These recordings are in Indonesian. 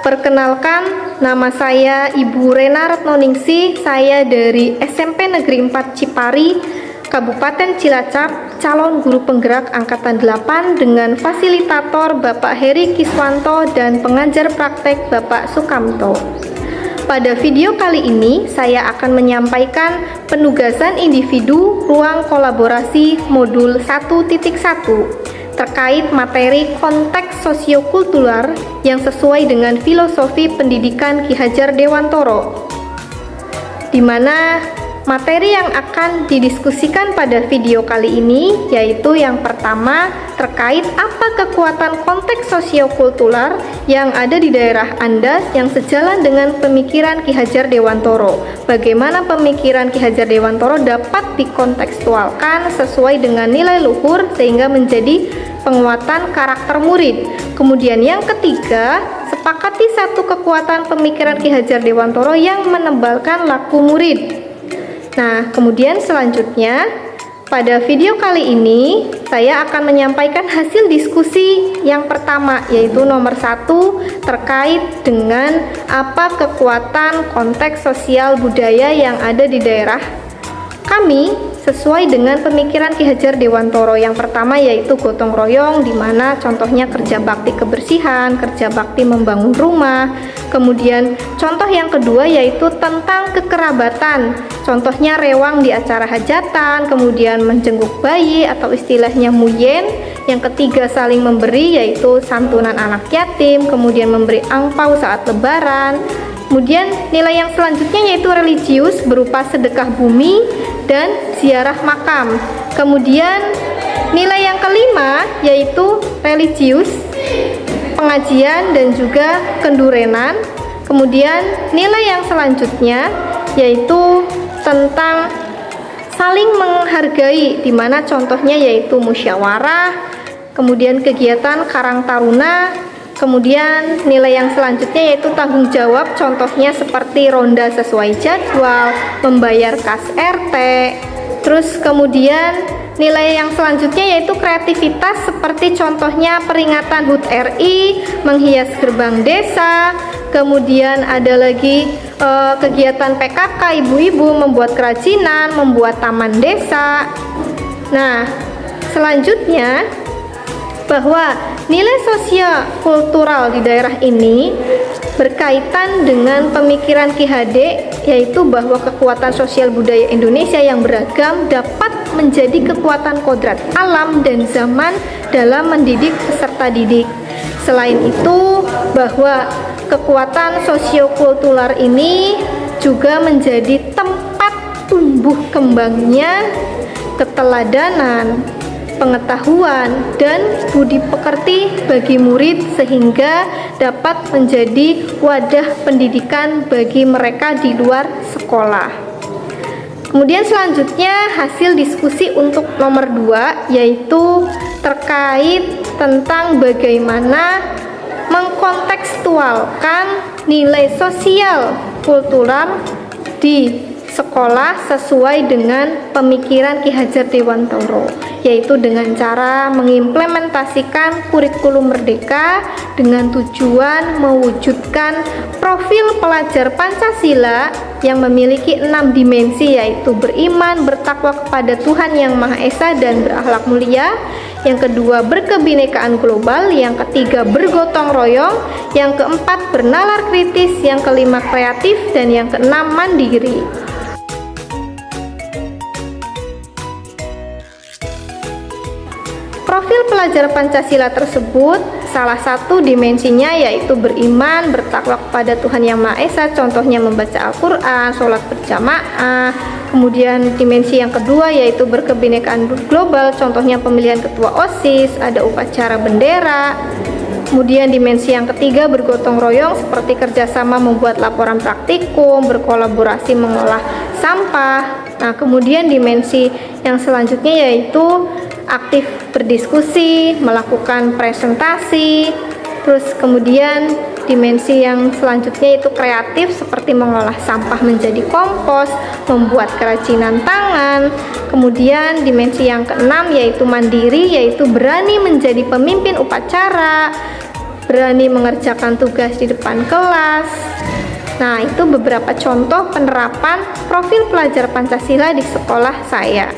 Perkenalkan, nama saya Ibu Rena Retnoningsih. Saya dari SMP Negeri 4 Cipari, Kabupaten Cilacap, calon guru penggerak Angkatan 8 dengan fasilitator Bapak Heri Kiswanto dan pengajar praktek Bapak Sukamto. Pada video kali ini, saya akan menyampaikan penugasan individu ruang kolaborasi modul 1.1 terkait materi konteks sosiokultural yang sesuai dengan filosofi pendidikan Ki Hajar Dewantoro, di mana materi yang akan didiskusikan pada video kali ini yaitu yang pertama terkait apa kekuatan konteks sosiokultural yang ada di daerah Anda yang sejalan dengan pemikiran Ki Hajar Dewantoro. Bagaimana pemikiran Ki Hajar Dewantoro dapat dikontekstualkan sesuai dengan nilai luhur sehingga menjadi penguatan karakter murid. Kemudian yang ketiga, sepakati satu kekuatan pemikiran Ki Hajar Dewantoro yang menebalkan laku murid. Nah, kemudian selanjutnya pada video kali ini saya akan menyampaikan hasil diskusi yang pertama, yaitu nomor 1 terkait dengan apa kekuatan konteks sosial budaya yang ada di daerah kami sesuai dengan pemikiran Ki Hajar Dewantoro. Yang pertama yaitu gotong royong, di mana contohnya kerja bakti kebersihan, kerja bakti membangun rumah. Kemudian contoh yang kedua yaitu tentang kekerabatan, contohnya rewang di acara hajatan, kemudian menjenguk bayi atau istilahnya muyen. Yang ketiga saling memberi, yaitu santunan anak yatim, kemudian memberi angpau saat lebaran. Kemudian nilai yang selanjutnya yaitu religius berupa sedekah bumi dan ziarah makam. Kemudian nilai yang kelima yaitu religius, pengajian dan juga kendurenan. Kemudian nilai yang selanjutnya yaitu tentang saling menghargai, di mana contohnya yaitu musyawarah, kemudian kegiatan Karang Taruna. Kemudian nilai yang selanjutnya yaitu tanggung jawab, contohnya seperti ronda sesuai jadwal, membayar kas RT. Terus kemudian nilai yang selanjutnya yaitu kreativitas, seperti contohnya peringatan HUT RI, menghias gerbang desa. Kemudian ada lagi kegiatan PKK ibu-ibu, membuat kerajinan, membuat taman desa. Nah, selanjutnya bahwa nilai sosial kultural di daerah ini berkaitan dengan pemikiran Ki Hade, yaitu bahwa kekuatan sosial budaya Indonesia yang beragam dapat menjadi kekuatan kodrat alam dan zaman dalam mendidik peserta didik. Selain itu, bahwa kekuatan sosiokultural ini juga menjadi tempat tumbuh kembangnya keteladanan, pengetahuan, dan budi pekerti bagi murid sehingga dapat menjadi wadah pendidikan bagi mereka di luar sekolah. Kemudian selanjutnya hasil diskusi untuk nomor 2 yaitu terkait tentang bagaimana mengkontekstualkan nilai sosial kultural di sekolah sesuai dengan pemikiran Ki Hajar Dewantoro, yaitu dengan cara mengimplementasikan kurikulum merdeka dengan tujuan mewujudkan profil pelajar Pancasila yang memiliki 6 dimensi, yaitu beriman, bertakwa kepada Tuhan Yang Maha Esa dan berakhlak mulia. Yang kedua, berkebinekaan global. Yang ketiga, bergotong royong. Yang keempat, bernalar kritis. Yang kelima, kreatif. Dan yang keenam, mandiri. Profil pelajar Pancasila tersebut, salah satu dimensinya yaitu beriman, bertakwa kepada Tuhan Yang Maha Esa, contohnya membaca Al-Quran, sholat berjamaah. Kemudian dimensi yang kedua yaitu berkebinekaan global, contohnya pemilihan ketua OSIS, ada upacara bendera. Kemudian dimensi yang ketiga bergotong royong, seperti kerjasama membuat laporan praktikum, berkolaborasi mengolah sampah. Nah, kemudian dimensi yang selanjutnya yaitu aktif berdiskusi, melakukan presentasi. Terus kemudian dimensi yang selanjutnya itu kreatif, seperti mengolah sampah menjadi kompos, membuat kerajinan tangan. Kemudian dimensi yang keenam yaitu mandiri, yaitu berani menjadi pemimpin upacara. berani mengerjakan tugas di depan kelas. Nah, itu beberapa contoh penerapan profil pelajar Pancasila di sekolah saya.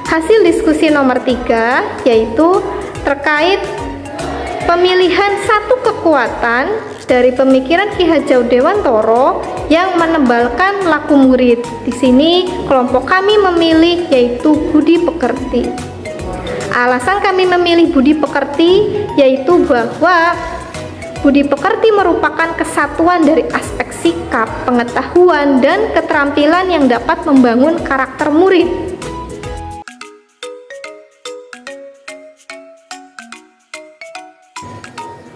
Hasil diskusi nomor 3 yaitu terkait pemilihan satu kekuatan dari pemikiran Ki Hajau Dewantoro yang menebalkan laku murid. Di sini kelompok kami memilih yaitu budi pekerti. Alasan kami memilih budi pekerti yaitu bahwa budi pekerti merupakan kesatuan dari aspek sikap, pengetahuan, dan keterampilan yang dapat membangun karakter murid.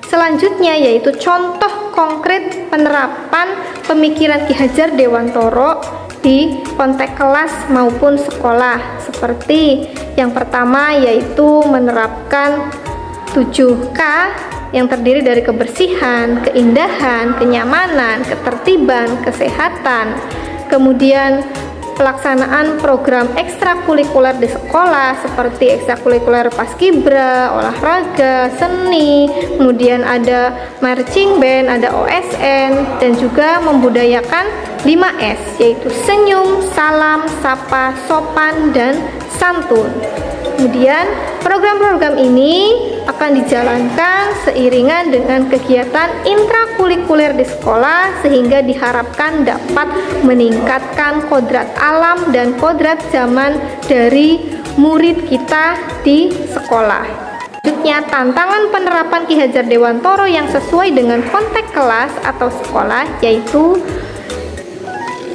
Selanjutnya yaitu contoh konkret penerapan pemikiran Ki Hajar Dewantoro di konteks kelas maupun sekolah. Seperti yang pertama yaitu menerapkan 7K yang terdiri dari kebersihan, keindahan, kenyamanan, ketertiban, kesehatan. Kemudian pelaksanaan program ekstrakurikuler di sekolah seperti ekstrakurikuler paskibra, olahraga, seni, kemudian ada marching band, ada OSN, dan juga membudayakan 5S yaitu senyum, salam, sapa, sopan, dan santun. Kemudian program-program ini akan dijalankan seiringan dengan kegiatan intrakurikuler di sekolah sehingga diharapkan dapat meningkatkan kodrat alam dan kodrat zaman dari murid kita di sekolah. Selanjutnya, tantangan penerapan Ki Hajar Dewantoro yang sesuai dengan konteks kelas atau sekolah yaitu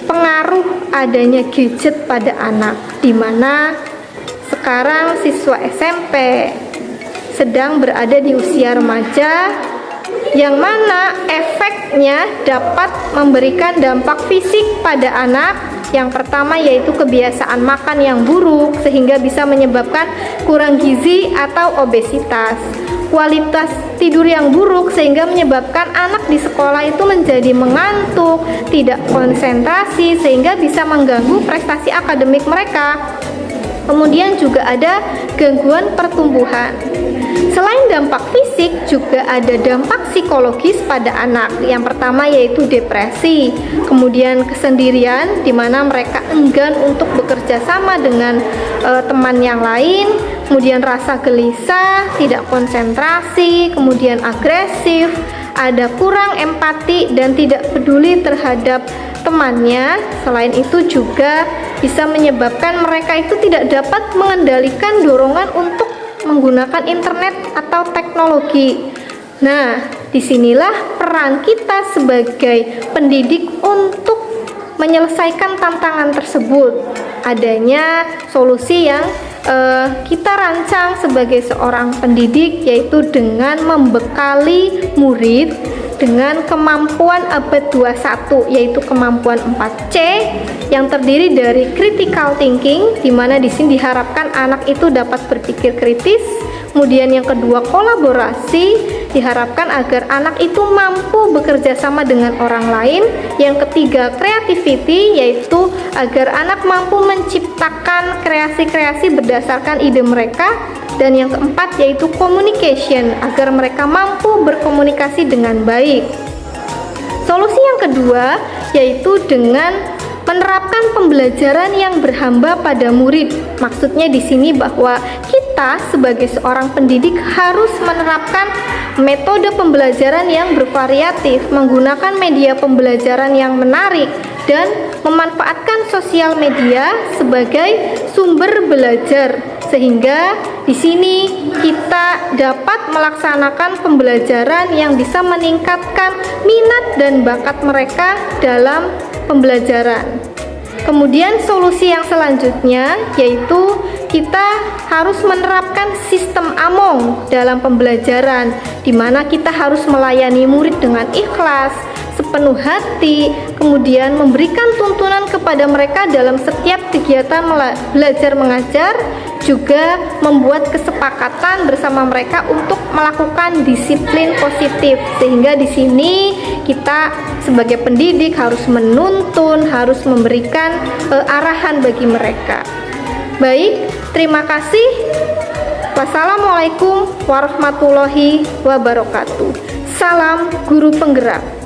pengaruh adanya gadget pada anak, di mana sekarang siswa SMP sedang berada di usia remaja yang mana efeknya dapat memberikan dampak fisik pada anak. Yang pertama yaitu kebiasaan makan yang buruk sehingga bisa menyebabkan kurang gizi atau obesitas. Kualitas tidur yang buruk sehingga menyebabkan anak di sekolah itu menjadi mengantuk, tidak konsentrasi sehingga bisa mengganggu prestasi akademik mereka. Kemudian juga ada gangguan pertumbuhan. Selain dampak fisik, juga ada dampak psikologis pada anak. Yang pertama yaitu depresi, kemudian kesendirian, di mana mereka enggan untuk bekerja sama dengan teman yang lain, kemudian rasa gelisah, tidak konsentrasi, kemudian agresif, ada kurang empati dan tidak peduli terhadap temannya. Selain itu juga bisa menyebabkan mereka itu tidak dapat mengendalikan dorongan untuk menggunakan internet atau teknologi. Nah, disinilah peran kita sebagai pendidik untuk menyelesaikan tantangan tersebut. Adanya solusi yang kita rancang sebagai seorang pendidik, yaitu dengan membekali murid dengan kemampuan abad 21, yaitu kemampuan 4C yang terdiri dari critical thinking, di mana di sini diharapkan anak itu dapat berpikir kritis. Kemudian yang kedua, kolaborasi, diharapkan agar anak itu mampu bekerja sama dengan orang lain. Yang ketiga, creativity, yaitu agar anak mampu menciptakan kreasi-kreasi berdasarkan ide mereka. Dan yang keempat yaitu communication, agar mereka mampu berkomunikasi dengan baik. Solusi yang kedua yaitu dengan menerapkan pembelajaran yang berhamba pada murid. Maksudnya di sini bahwa kita sebagai seorang pendidik harus menerapkan metode pembelajaran yang bervariatif, menggunakan media pembelajaran yang menarik, dan memanfaatkan sosial media sebagai sumber belajar, sehingga di sini kita dapat melaksanakan pembelajaran yang bisa meningkatkan minat dan bakat mereka dalam pembelajaran. Kemudian solusi yang selanjutnya yaitu kita harus menerapkan sistem AMONG dalam pembelajaran, di mana kita harus melayani murid dengan ikhlas, sepenuh hati, kemudian memberikan tuntunan kepada mereka dalam setiap kegiatan belajar mengajar, juga membuat kesepakatan bersama mereka untuk melakukan disiplin positif, sehingga di sini kita sebagai pendidik harus menuntun, harus memberikan arahan bagi mereka. Baik, terima kasih. Wassalamualaikum warahmatullahi wabarakatuh. Salam Guru Penggerak.